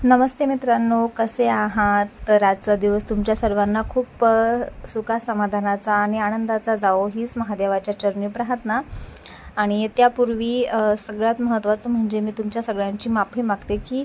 नमस्ते मित्रांनो, कसे आहात? तर आजचा दिवस तुमच्या सर्वांना खूप सुखा समाधानाचा आणि आनंदाचा जावो हीच महादेवाच्या चरणी प्रार्थना। आणि त्यापूर्वी सगळ्यात महत्त्वाचं म्हणजे मी तुमच्या सगळ्यांची माफी मागते की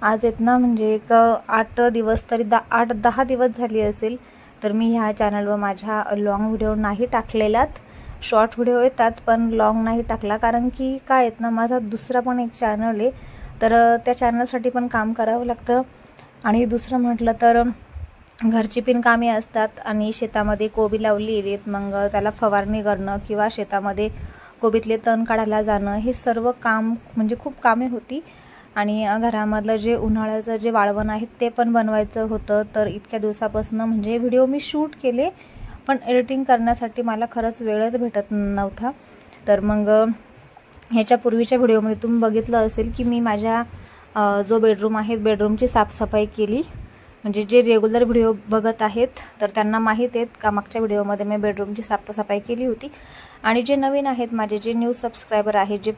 आज इतना म्हणजे एक 8 दिवस तरी 8-10 दिवस झाली असेल तर मी ह्या चॅनलवर माझ्या लॉंग व्हिडिओ नाही टाकलेलात। शॉर्ट व्हिडिओ येतात पण लॉंग नाही टाकला, कारण की काय आहेत ना, माझा दुसरा पण एक चॅनल आहे तर त्या चॅनलसाठी पण काम करावं लागतं। आणि दुसरं म्हटलं तर घरची पण कामे असतात आणि शेतामध्ये कोबी लावली आहेत, मग त्याला फवारणी करणं किंवा शेतामध्ये कोबीतले तण काढायला जाणं, हे सर्व काम म्हणजे खूप कामे होती। आणि घरामधलं जे उन्हाळ्याचं जे वाळवण आहे ते पण बनवायचं होतं। तर इतक्या दिवसापासून म्हणजे व्हिडिओ मी शूट केले पण एडिटिंग करण्यासाठी मला खरंच वेळच भेटत नव्हता। तर मग ह्याच्या पूर्वीच्या व्हिडिओमध्ये तुम्ही बघितलं असेल की मी माझ्या जो बेडरूम आहे बेडरूमची साफसफाई केली। म्हणजे जे रेग्युलर व्हिडिओ बघत आहेत तर त्यांना माहीत आहेत का मागच्या व्हिडिओमध्ये मी बेडरूमची साफसफाई केली होती। आणि जे नवीन आहेत माझे जे न्यू सबस्क्रायबर आहेत, जे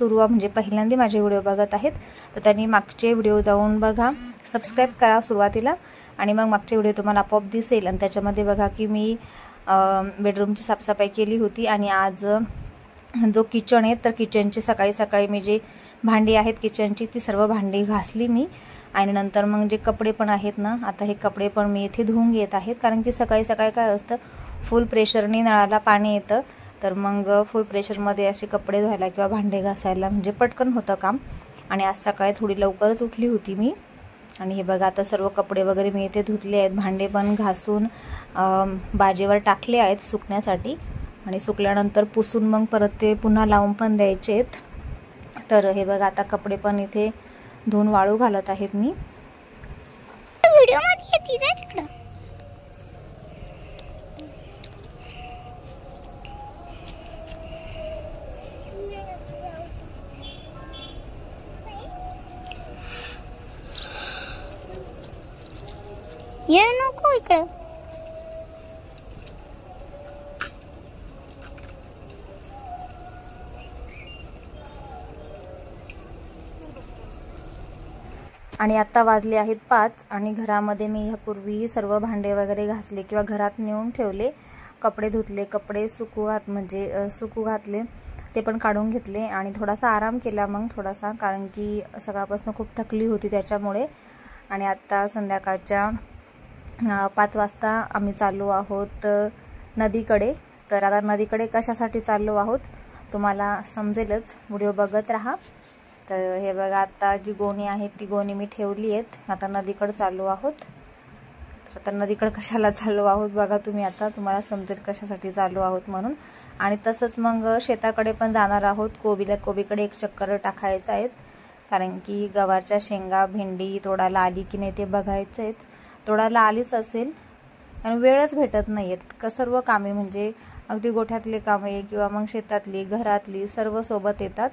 म्हणजे पहिल्यांदा माझे व्हिडिओ बघत आहेत तर त्यांनी मागचे व्हिडिओ जाऊन बघा, सबस्क्राइब करा सुरुवातीला आणि मग मागचे व्हिडिओ तुम्हाला आपोआप दिसेल। आणि त्याच्यामध्ये बघा की मी बेडरूमची साफसफाई केली होती। आणि आज जो किचन आहे तर किचनची सकाळी मी जे भांडी आहेत किचनची ती सर्व भांडी घासली मी। आणि नंतर मग जे कपडे पण आहेत ना, आता हे कपडे पण मी इथे धुवून घेत आहेत, कारण की सकाळी काय असतं फुल प्रेशरने नळाला पाणी येतं तर मग फुल प्रेशरमध्ये असे कपडे धुवायला किंवा भांडे घासायला म्हणजे पटकन होतं काम। आणि आज सकाळी थोडी लवकरच उठली होती मी। आणि हे बघा आता सर्व कपडे वगैरे मी इथे धुतले आहेत, भांडे पण घासून बाजेवर टाकले आहेत सुकण्यासाठी आणि सुकल्यानंतर पुसून मग परत ते पुन्हा लावून पण द्यायचे आहेत। तर हे बघा आता कपडे पण इथे धुवून वाळू घालत आहेत मी। व्हिडिओ मध्ये येते जा तिकडं। ये नको इकडं। आणि आता वाजले आहेत 5 आणि घरामध्ये मी ह्यापूर्वी सर्व भांडे वगैरे घासले किंवा घरात नेऊन ठेवले, कपडे धुतले, कपडे सुकू घातले, ते पण काढून घेतले आणि थोडासा आराम केला मग थोडासा, कारण की सकाळपासून खूप थकली होती त्याच्यामुळे। आणि आता संध्याकाळच्या 5 वाजता आम्ही चाललो आहोत नदीकडे। तर आता नदीकडे कशासाठी चाललो आहोत तुम्हाला समजेलच, व्हिडिओ बघत राहा। तर हे बघा आता जी गोणी आहे ती गोणी मी ठेवली आहेत, आता नदीकडे चाललो आहोत। तर आता नदीकडे कशाला चाललो आहोत बघा तुम्ही, आता तुम्हाला समजेल कशासाठी चाललो आहोत म्हणून। आणि तसंच मग शेताकडे पण जाणार आहोत, कोबीकडे एक चक्कर टाकायचं आहेत, कारण की गवारच्या शेंगा भेंडी तोडायला आली की नाही ते बघायचं आहेत। तोडायला आलीच असेल आणि वेळच भेटत नाही आहेत, सर्व कामे म्हणजे अगदी गोठ्यातले कामे किंवा मग शेतातली घरातली सर्व सोबत येतात।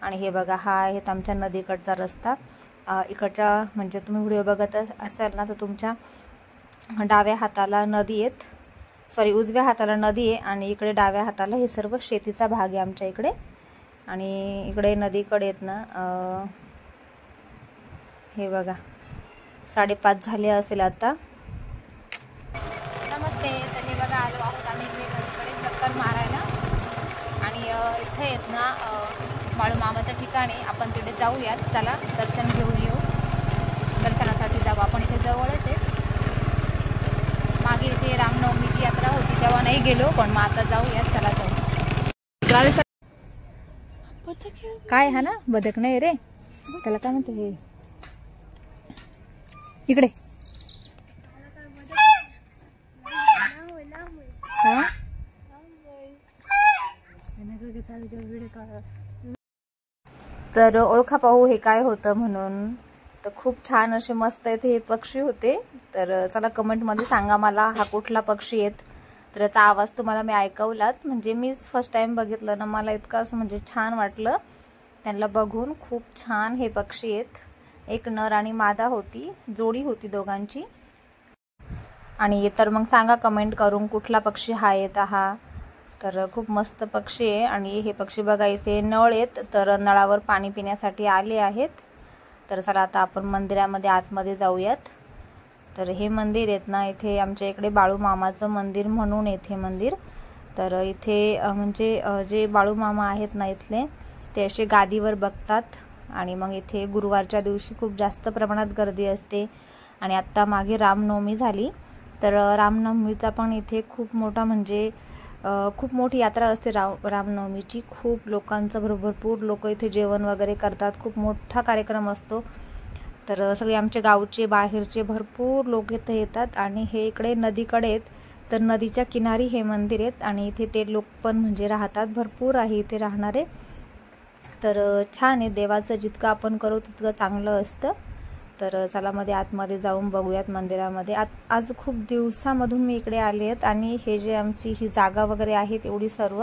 आणि हे बघा हा आहे आमच्या नदीकडचा रस्ता। इकडच्या म्हणजे तुम्ही व्हिडिओ बघत असाल ना तर तुमच्या डाव्या हाताला नदी आहेत, सॉरी उजव्या हाताला नदी आहे आणि इकडे डाव्या हाताला हे सर्व शेतीचा भाग आहे आमच्या इकडे। आणि इकडे नदीकडे आहेत ना हे बघा 5:30 झाले असेल आता। नमस्ते, तर हे बघा आलो आहोत आम्ही नदीकडे चक्कर मारायला। आणि इथे आहेत ना मामाचं ठिकाण आहे, आपण तिथे जाऊयात, चला दर्शन घेऊन येऊ, दर्शनासाठी जाऊ आपण, इथे जवळच आहे। मागे इथे रामनवमीची यात्रा होती तेव्हा नाही गेलो, पण मग आता जाऊयात, चला जाऊ। काय हा ना बदक नाही रे, त्याला काय म्हणते हे इकडे तर ओळखा पाहू हे काय होतं म्हणून। तर खूप छान असे मस्त इथे हे पक्षी होते, तर चला कमेंटमध्ये सांगा मला हा कुठला पक्षी आहेत। तर याचा आवाज तुम्हाला मी ऐकवलात, म्हणजे मीच फर्स्ट टाइम बघितलं ना, मला इतकं असं म्हणजे छान वाटलं त्यांना बघून, खूप छान हे पक्षी आहेत। एक नर आणि मादा होती, जोडी होती दोघांची। आणि तर मग सांगा कमेंट करून कुठला पक्षी हा येत हा। तर खूप मस्त पक्षी आहे। आणि हे पक्षी बघा इथे नळ आहेत, तर नळावर पाणी पिण्यासाठी आले आहेत। तर चला आता आपण मंदिरामध्ये आतमध्ये जाऊयात. तर हे मंदिर आहेत ना, इथे आमच्या इकडे बाळू मामाचं मंदिर म्हणून येथे मंदिर. तर इथे म्हणजे जे बाळू मामा आहेत ना इथले, ते असे गादीवर बघतात आणि मग इथे गुरुवारच्या दिवशी खूप जास्त प्रमाणात गर्दी असते. आणि आत्ता मागे रामनवमी झाली, तर रामनवमीचा पण इथे खूप मोठा म्हणजे खूप मोठी यात्रा असते रामनवमीची. खूप लोकांचं भरपूर लोक इथे जेवण वगैरे करतात, खूप मोठा कार्यक्रम असतो. तर सगळे आमच्या गावचे बाहेरचे भरपूर लोक इथे येतात. आणि हे इकडे नदीकडे आहेत, तर नदीच्या किनारी हे मंदिर आहेत आणि इथे ते लोक पण म्हणजे राहतात, भरपूर आहे इथे राहणारे. तर छान आहे, देवाचं जितकं आपण करू तितकं चांगलं असतं. तर चला आतमध्ये जाऊन बघूयात मंदिरामध्ये. आज खूप दिवसामधून मी इकडे आले आहेत. आणि हे जे आमची ही जागा वगैरे आहेत एवढी सर्व,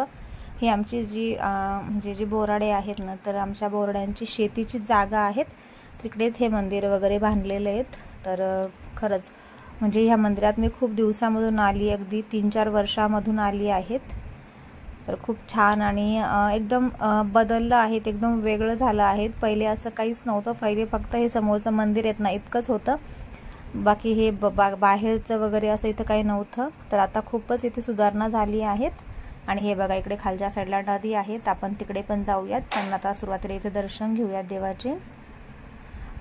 ही आमची जी म्हणजे जी बोराडे आहेत ना, तर आमच्या बोराड्यांची शेतीची जागा आहेत, तिकडेच हे मंदिर वगैरे बांधलेले आहेत. तर खरंच म्हणजे ह्या मंदिरात मी खूप दिवसामधून आली, अगदी 3-4 वर्षामधून आली आहेत. तर खूप छान आणि एकदम बदललं आहे, एकदम वेगळं झालं आहे. पहिले असं काहीच नव्हतं, पहिले फक्त हे समोरचं मंदिर आहेत ना इतकंच होतं, बाकी हे बाहेरचं वगैरे असं इथं काही नव्हतं. तर आता खूपच इथे सुधारणा झाली आहेत. आणि हे बघा इकडे खालच्या साईडला नदी आहेत, आपण तिकडे पण जाऊयात. पण आता सुरुवातीला इथे दर्शन घेऊयात देवाचे.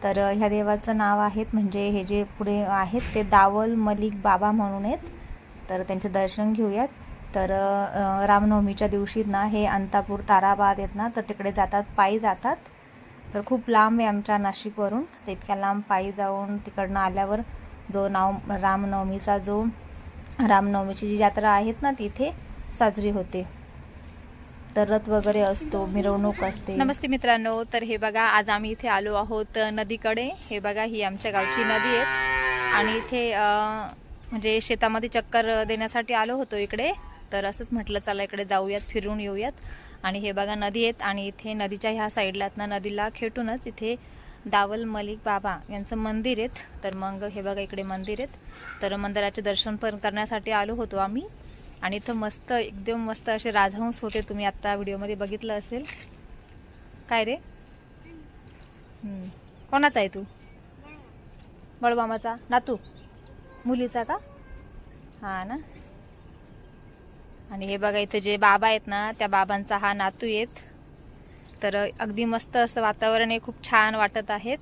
तर ह्या देवाचं नाव आहेत म्हणजे हे जे पुढे आहेत ते दावल मलिक बाबा म्हणून आहेत. तर त्यांचे दर्शन घेऊयात. तर रामनवमीच्या दिवशी ना हे अंतापूर ताराबाद आहेत ना, तर तिकडे जातात, पायी जातात. तर खूप लांब आहे आमच्या नाशिकवरून, तर इतक्या लांब पायी जाऊन तिकडनं आल्यावर जो रामनवमीची जी यात्रा आहेत ना तिथे साजरी होते. तर रथ वगैरे असतो, मिरवणूक असते. नमस्ते मित्रांनो, तर हे बघा आज आम्ही इथे आलो आहोत नदीकडे. हे बघा ही आमच्या गावची नदी आहे आणि इथे म्हणजे शेतामध्ये चक्कर देण्यासाठी आलो होतो इकडे. तर असंच म्हटलं चला इकडे जाऊयात, फिरून येऊयात. आणि हे बघा नदी आहेत आणि इथे नदीच्या ह्या साईडला ना, नदीला खेटूनच इथे दावल मलिक बाबा यांचं मंदिर आहेत. तर मग हे बघा इकडे मंदिर आहेत. तर मंदिराचे दर्शन पण करण्यासाठी आलो होतो आम्ही. आणि इथं मस्त एकदम मस्त असे राजहंस होते, तुम्ही आत्ता व्हिडिओमध्ये बघितलं असेल. काय रे, कोणाचा आहे तू? बळमामाचा नातू, मुलीचा का? हा ना. आणि हे बघा इथे जे बाबा आहेत ना, त्या बाबांचा हा नातू आहेत. तर अगदी मस्त असं वातावरण आहे, खूप छान वाटत आहेत.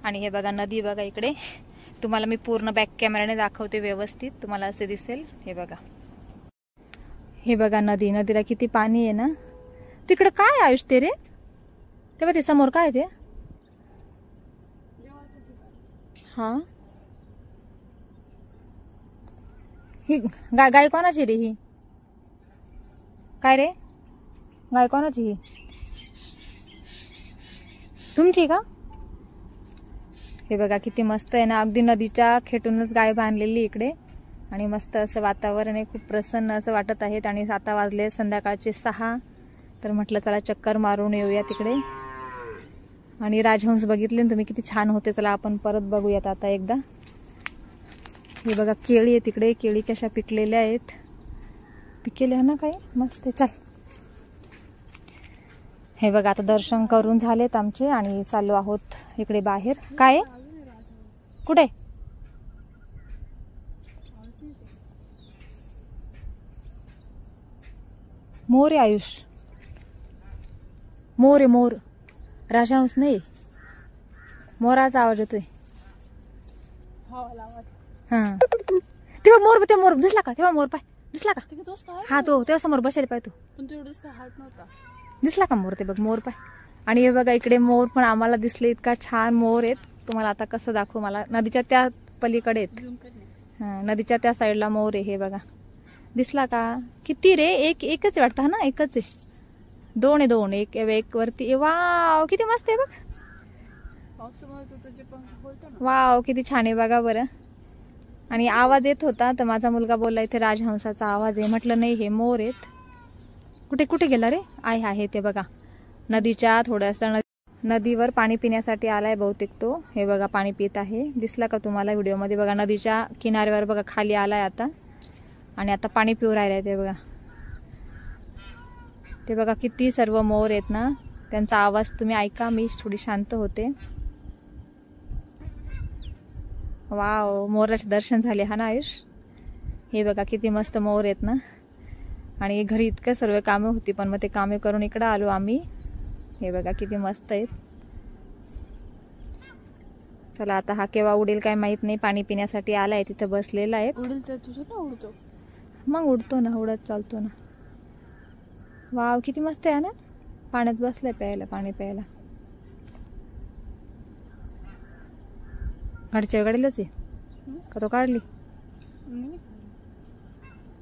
आणि हे बघा नदी बघा इकडे, तुम्हाला मी पूर्ण बॅक कॅमेराने दाखवते व्यवस्थित, तुम्हाला असे दिसेल. हे बघा नदीला किती पाणी आहे ना. तिकडे काय आयुष ते रे, तेव्हा ते समोर काय ते? हा ही गाय कोणाची रे ही? काय रे, गाय कोणाची ही? तुमची का? हे बघा किती मस्त आहे ना, अगदी नदीच्या खेटूनच गाय बांधलेली इकडे. आणि मस्त असं वातावरण आहे, खूप प्रसन्न असं वाटत आहेत. आणि आता वाजले संध्याकाळचे 6. तर म्हटलं चला चक्कर मारून येऊया तिकडे. आणि राजहंस बघितले तुम्ही किती छान होते, चला आपण परत बघूयात आता एकदा. हे बघा केळी आहे तिकडे, केळी कशा पिकलेल्या आहेत, पिकलेल्या ना काही मस्त. चल हे बघा आता दर्शन करून झालेत आमचे आणि चाललो आहोत इकडे बाहेर. काय कुठे? मोर आहे आयुष, मोर आहे मोर, राजहंस नाही, मोराचा आवाज येतोय. हा तेव्हा मोर दिसला का? तेव्हा मोर पाय दिसला का? हा तो तेव्हा समोर बसेल पाय, तो दिसला का मोर? ते बघ मोर पाय. आणि हे बघा इकडे मोर पण आम्हाला दिसले, इतका छान मोर आहेत. तुम्हाला आता कसं दाखवू, मला नदीच्या त्या पलीकडे आहेत. हा नदीच्या त्या साईडला मोर आहे. हे बघा दिसला का? किती रे, एकच वाटतं हा ना, एकच आहे. 2 आहे, 2 एक वरती. वाव किती मस्त आहे बघ, वाव किती छान आहे बघा बरं. आणि आवाज येत होता तर माझा मुलगा बोलला इथे राजहंसाचा आवाज आहे, म्हटलं नाही हे मोर आहेत. कुठे गेला रे? आहे ते बघा नदीच्या थोड्याशा नदीवर पाणी पिण्यासाठी आलाय बहुतेक तो. हे बघा पाणी पित आहे, दिसला का तुम्हाला व्हिडिओमध्ये? बघा नदीच्या किनाऱ्यावर बघा खाली आलाय आता आणि आता पाणी पिऊ राहिलाय. ते बघा किती सर्व मोर आहेत ना, त्यांचा आवाज तुम्ही ऐका. मी थोडी शांत होते. वाव, मोराचे दर्शन झाले हा ना आयुष. हे बघा किती मस्त मोर आहेत ना. आणि घरी इतकं सर्व कामं होती पण मग ते कामे करून इकडं आलो आम्ही. हे बघा किती मस्त आहेत. चला आता हा केव्हा उडेल काय माहित नाही. पाणी पिण्यासाठी आलाय, तिथं बसलेला आहे. उडेल तर तुझं का उडतो? मग उडतो ना, उडत चालतो ना. वाव किती मस्त आहे ना. पाण्यात बसलाय प्यायला, पाणी प्यायला. गाडीच्या गाडीलाच आहे का तो काढली?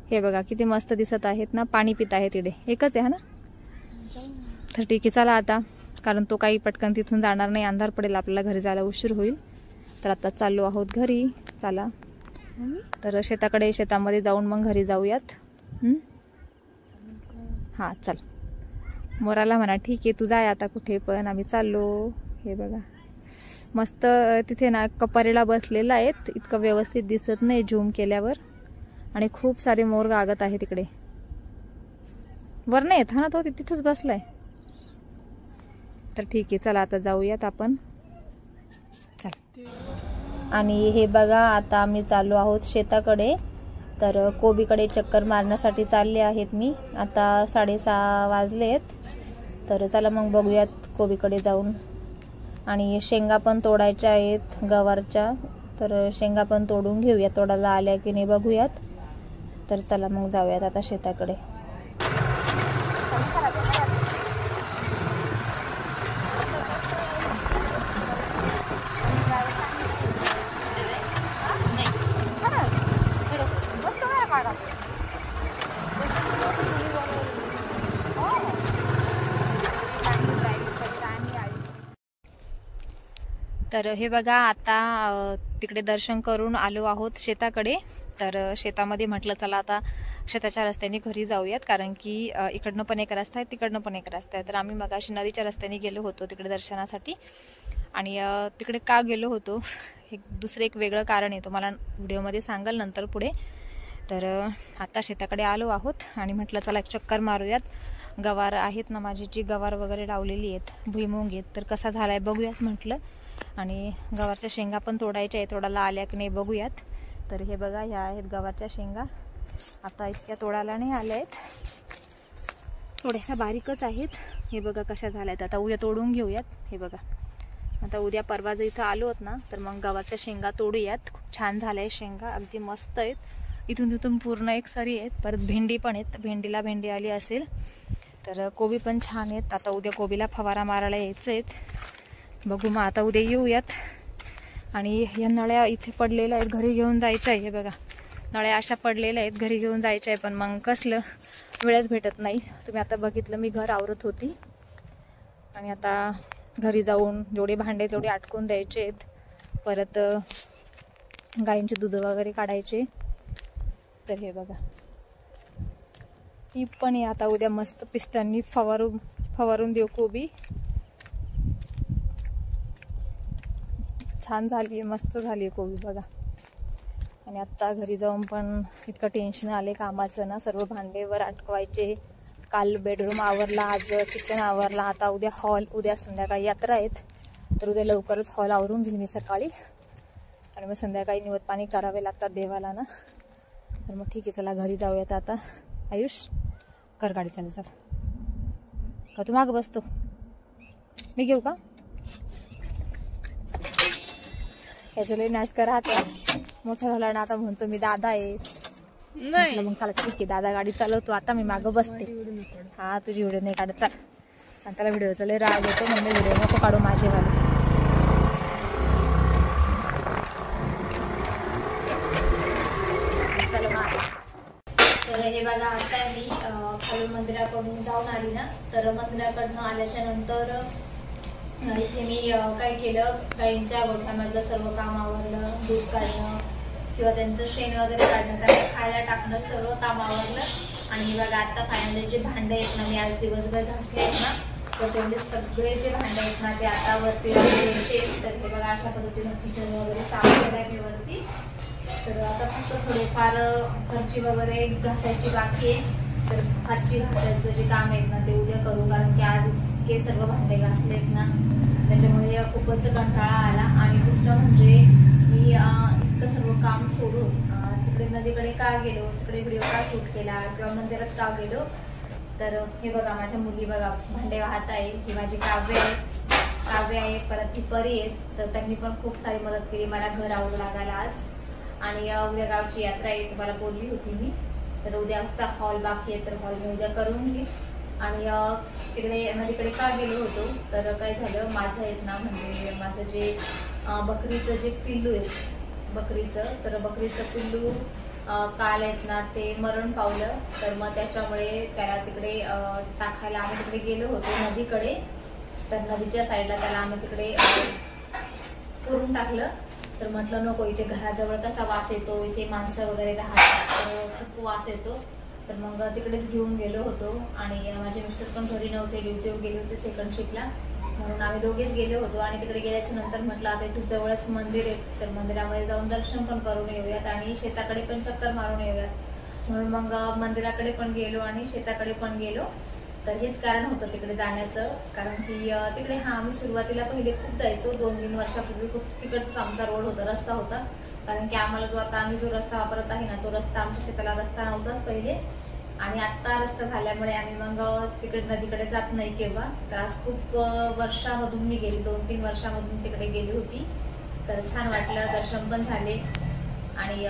हे बघा किती मस्त दिसत आहेत ना. पाणी पित आहेत तिथे. एकच आहे हा ना. तर ठीक आहे चला आता, कारण तो काही पटकन तिथून जाणार नाही. अंधार पडेल, आपल्याला घरी जायला उशीर होईल. तर आता चाललो आहोत घरी. चला तर शेतामध्ये जाऊन मग घरी जाऊयात. हां चल. मोराला म्हणा ठीक आहे तू जाय आता कुठे पण, आम्ही चाललो. हे बघा मस्त तिथे ना कपारीला बसलेला आहेत. इतकं व्यवस्थित दिसत नाही झूम केल्यावर. आणि खूप सारे मोर गागत आहे तिकडे. वर नाही येत हा ना तो, तिथेच बसलाय. तर ठीक आहे चला आता जाऊयात आपण. चल. आणि हे बघा आता आम्ही चाललो आहोत शेताकडे. तर कोबीकडे चक्कर मारण्यासाठी चालले आहेत मी. आता 6:30 वाजले आहेत. तर चला मग बघूयात कोबीकडे जाऊन. आणि शेंगा पण तोडायच्या आहेत गवारच्या. तर शेंगा पण तोडून घेऊयात, तोडायला आल्या की नाही बघूयात. तर चला मग जाऊयात आता शेताकडे. तर हे बघा आता तिकडे दर्शन करून आलो आहोत शेताकडे. तर शेतामध्ये म्हटलं चला आता शेताच्या रस्त्याने घरी जाऊयात, कारण की इकडनं पण एक रस्ता आहे, तिकडनं पण एक रस्ता आहे. तर आम्ही मगाशी नदीच्या रस्त्याने गेलो होतो तिकडे दर्शनासाठी. आणि तिकडे का गेलो होतो दुसरं एक वेगळं कारण आहे, तुम्हाला व्हिडिओमध्ये सांगाल नंतर पुढे. तर आता शेताकडे आलो आहोत आणि म्हटलं चला एक चक्कर मारूयात. गवार आहेत ना माझी, जी गवार वगैरे लावलेली आहेत, भुईमुंग आहेत, तर कसा झालाय बघूयात म्हटलं. आणि गवारच्या शेंगा पण तोडायच्या आहेत, तोडायला आल्या की नाही बघूयात. तर हे बघा ह्या आहेत गवारच्या शेंगा. आता इतक्या तोडायला नाही आल्या आहेत, थोड्याशा बारीकच आहेत. हे बघा कशा झाल्यात. आता उद्या तोडून घेऊयात. हे बघा आता उद्या परवा जर इथं आलो होत ना तर मग गवारच्या शेंगा तोडूयात. खूप छान झाल्या आहेत शेंगा, अगदी मस्त आहेत. इथून तिथून पूर्ण एक सरी आहेत. परत भेंडी पण आहेत, भेंडीला भेंडी आली असेल. तर कोबी पण छान आहेत. आता उद्या कोबीला फवारा मारायला यायचं आहेत. बघू मग आता उद्या येऊयात. आणि या नळ्या इथे पडलेल्या आहेत, घरी घेऊन जायच्या आहे. हे बघा नळ्या अशा पडलेल्या आहेत, घरी घेऊन जायच्या आहे. पण मग कसलं वेळच भेटत नाही. तुम्ही आता बघितलं मी घर आवरत होती आणि आता घरी जाऊन जेवढे भांडे तेवढे आटकून द्यायचे आहेत. परत गायींचे दूध वगैरे काढायचे. तर हे बघा ही पण आहे. आता उद्या मस्त पिस्टांनी फवारून देऊ कोबी. छान झाली, मस्त झाली कोबी बघा. आणि आत्ता घरी जाऊन पण इतकं टेन्शन आले कामाचं ना, सर्व भांडेवर अटकवायचे. काल बेडरूम आवरला, आज किचन आवरला. आता उद्या हॉल, उद्या संध्याकाळी यात्रा आहेत. तर उद्या लवकरच हॉल आवरून घेईल मी सकाळी. आणि मग संध्याकाळी निवद पाणी करावे लागतात देवाला ना. तर मग ठीक आहे चला घरी जाऊयात आता. आयुष कर गाडी चालू. चला का तू मागं बसतो, मी घेऊ का? ह्याच्या नाच करा. आता मोठा झाला ना, आता म्हणतो मी दादा आहे. मग चला ठीक आहे, दादा गाडी चालवतो, आता मी मागं बसते. हा तुझी व्हिडिओ नाही काढत. चाल. आणि त्याला व्हिडिओचा लय राग येतो, म्हणजे व्हिडिओ नको काढू माझेवाले. तर हे बघा आता मी खाली मंदिराकडून जाऊन आली ना. तर मंदिराकडनं आल्याच्या नंतर इथे मी काय केलं, गाईंच्या गोठ्यामधलं सर्व काम आवरलं. दूध काढणं किंवा त्यांचं शेण वगैरे काढणं, त्यांना खायला टाकणं, सर्व काम आवरलं. आणि हे बघा आता फायनली जे भांडे आहेत ना, मी आज दिवसभर घासले आहेत ना, तर तेवढे सगळे जे भांडे आहेत ना ते आता वरती घ्यायचे. तर हे बघा अशा पद्धतीनं किचन वगैरे साफ केलं आहे मी वरती. तर आता फक्त थोडेफार फरची वगैरे घासायची बाकी आहे. तर फरची घासायचं जे काम आहेत ना ते उद्या करू, कारण की आज हे सर्व भांडे घासलेत ना, त्याच्यामुळे खूपच कंटाळा आला. आणि दुसरं म्हणजे मी नदीकडे का गेलो, तिकडे व्हिडिओ का शूट केला किंवा मंदिरात का गेलो, तर हे बघा माझ्या मुली बघा भांडे वाहत आहे. ही माझी काव्य आहे, परत ती परी आहे. तर त्यांनी पण खूप सारी मदत केली मला घर आवडू लागायला आज. आणि उद्या गावची यात्रा आहे, तुम्हाला बोलली होती मी. तर उद्या फक्त हॉल बाकी आहे, तर हॉल मी उद्या करून घे. आणि तिकडे नदीकडे का गेलो होतो, तर काय झालं माझं आहेत ना, म्हणजे माझं जे बकरीचं जे पिल्लू आहे बकरीचं, तर बकरीचं पिल्लू काल आहेत ना ते मरण पावलं. तर मग त्याच्यामुळे त्याला तिकडे टाकायला आम्ही तिकडे गेलो होतो नदीकडे. तर नदीच्या साईडला त्याला आम्ही तिकडे पुरून टाकलं. तर म्हटलं नको, इथे घराजवळ कसा वास येतो, इथे माणसं वगैरे राहतात तर खूप वास येतो. तर मग तिकडेच घेऊन गेलो होतो. आणि माझे मिस्टर पण घरी नव्हते, ड्युटीवर गेले होते सेकंड शिफ्टला, म्हणून आम्ही दोघेच गेलो होतो. आणि तिकडे गेल्याच्या नंतर म्हटलं आता इथे जवळच मंदिर आहे, तर मंदिरामध्ये जाऊन दर्शन पण करून येऊयात आणि शेताकडे पण चक्कर मारून येऊयात. म्हणून मग मंदिराकडे पण गेलो आणि शेताकडे पण गेलो. तर हेच कारण होतं तिकडे जाण्याचं. कारण की तिकडे आम्ही सुरुवातीला पहिले खूप जायचो, 2-3 वर्षापूर्वी खूप तिकडचाच आमचा रोड होता, रस्ता होता. कारण की आम्हाला जो आता आम्ही जो रस्ता वापरत आहे ना, तो रस्ता आमच्या शेताला रस्ता नव्हताच पहिले. आणि आत्ता रस्ता झाल्यामुळे आम्ही मग तिकडे नदीकडे जात नाही केव्हा. तर आज खूप वर्षामधून मी गेली, 2-3 वर्षामधून तिकडे गेली होती. तर छान वाटलं, दर्शन पण झाले. आणि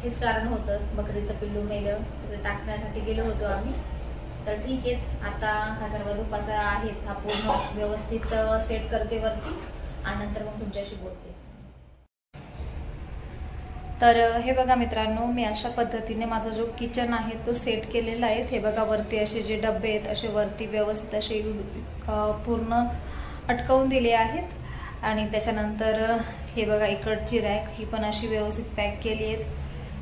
हेच कारण होतं, बकरीचं पिल्लू मेलं तिकडे टाकण्यासाठी गेलो होतो आम्ही. तर ठीक आहे, आता हा सर्व जो पसारा आहे हा पूर्ण व्यवस्थित सेट करते वरती आणि नंतर मग तुमच्याशी बोलते. तर हे बघा मित्रांनो, मी अशा पद्धतीने माझा जो किचन आहे तो सेट केलेला आहे. हे बघा वरती असे जे डबे आहेत असे वरती व्यवस्थित असे पूर्ण अटकवून दिले आहेत. आणि त्याच्यानंतर हे बघा इकडची रॅक ही पण अशी व्यवस्थित पॅक केली आहेत.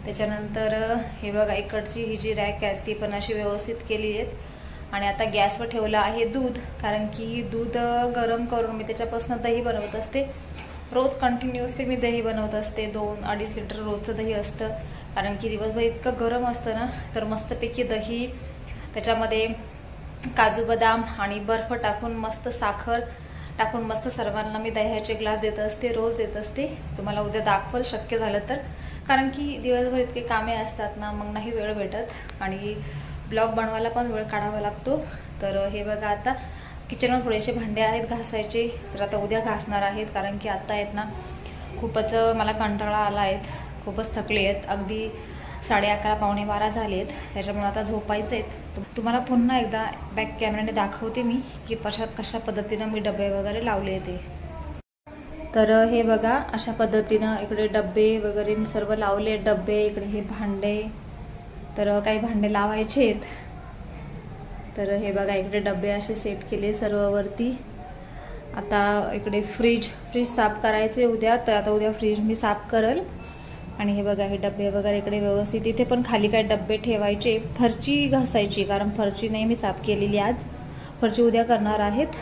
त्याच्यानंतर हे बघा इकडची ही जी रॅक आहे ती पण अशी व्यवस्थित केली आहेत. आणि आता गॅसवर ठेवलं आहे दूध, कारण की दूध गरम करून मी त्याच्यापासून दही बनवत असते. रोज कंटिन्युअसली मी दही बनवत असते, 2-2.5 लिटर रोजचं दही असतं. कारण की दिवसभर इतकं गरम असतं ना, तर मस्तपैकी दही त्याच्यामध्ये काजू बदाम आणि बर्फ टाकून मस्त साखर टाकून मस्त सर्वांना मी दह्याचे ग्लास देत असते, रोज देत असते. तुम्हाला उद्या दाखवल शक्य झालं तर, कारण की दिवसभर इतके कामे असतात ना, मग नाही वेळ भेटत आणि ब्लॉग बनवायला पण वेळ काढावा लागतो. तर हे बघा आता किचनवर थोडेसे भांडे आहेत घासायचे, तर आता उद्या घासणार आहेत. कारण की आता आहेत ना खूपच मला कंटाळा आला आहेत, खूपच थकले आहेत. अगदी 11:30 पावणे 12 झाले आहेत, त्याच्यामुळे आता झोपायचं आहेत. तुम्हाला पुन्हा एकदा बॅक कॅमेराने दाखवते मी की कशा पद्धतीनं मी डबे वगैरे लावले ते. तर हे बघा अशा पद्धतीनं इकडे डबे वगैरे मी सर्व लावले, डबे इकडे हे भांडे, तर काही भांडे लावायचे आहेत. तर हे बघा इकडे डबे असे सेट केले सर्व वरती. आता इकडे फ्रीज साफ करायचे उद्या, तर आता उद्या फ्रीज मी साफ करल. आणि हे बघा हे डबे वगैरे इकडे व्यवस्थित, इथे पण खाली काय डबे ठेवायचे. फरची घासायची, कारण फरची नाही मी साफ केलेली आज, फरची उद्या करणार आहेत.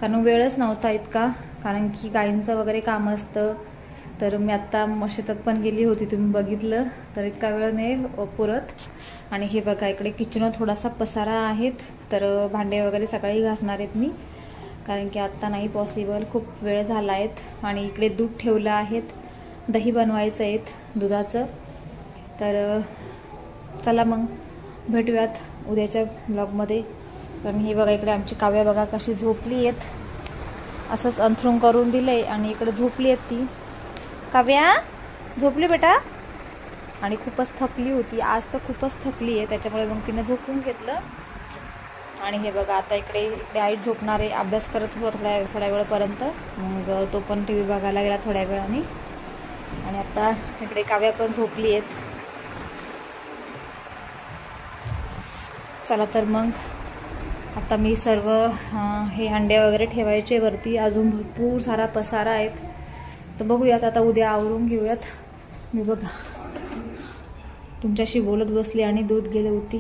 कारण वेळच नव्हता इतका, कारण की गायींचं वगैरे काम असतं. तर मी आत्ता शेतात पण गेली होती, तुम्ही बघितलं, तर इतका वेळ नाही पुरत. आणि हे बघा इकडे किचनवर थोडासा पसारा आहेत, तर भांडे वगैरे सकाळी घासणार आहेत मी, कारण की आत्ता नाही पॉसिबल, खूप वेळ झाला आहेत. आणि इकडे दूध ठेवलं आहेत, दही बनवायचं आहेत दुधाचं. तर चला मग भेटूयात उद्याच्या ब्लॉगमध्ये. कारण हे बघा इकडे आमची काव्या बघा कशी झोपली आहेत, असंच अंथरूण करून दिलंय आणि इकडे झोपली आहेत ती. काव्या झोपली बेटा, आणि खूपच थकली होती आज, तर खूपच थकली आहे, त्याच्यामुळे मग तिने झोपून घेतलं. आणि हे बघा आता इकडे आई झोपणार आहे, अभ्यास करत होता थोड्या वेळापर्यंत, मग तो पण टी व्ही बघायला गेला थोड्या वेळाने. आणि आता इकडे काव्या पण झोपली आहेत. चला तर मग आता मी सर्व हे अंडे वगैरे ठेवायचे वरती, अजून भरपूर सारा पसारा आहेत. तर बघूयात आता उद्या आवरून घेऊयात. मी बघा तुमच्याशी बोलत बसली आणि दूध गेले होती,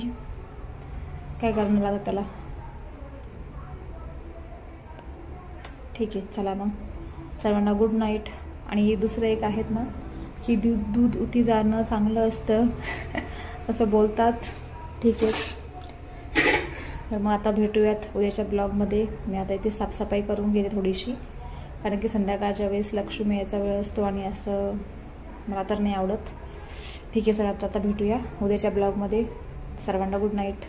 काय करणार आता त्याला. ठीक आहे चला मग सर्वांना गुड नाईट. आणि दुसरं एक आहेत ना की दूध उती जाणं चांगलं असतं असं बोलतात. ठीक आहे, तर मग आता भेटूयात उद्याच्या ब्लॉगमध्ये. मी आता इथे साफसफाई करून घेते थोडीशी, कारण की संध्याकाळच्या वेळेस लक्ष्मी यायचा वेळ असतो आणि असं मला तर नाही आवडत. ठीक आहे सर, आता भेटूया उद्याच्या ब्लॉगमध्ये. सर्वांना गुड नाईट.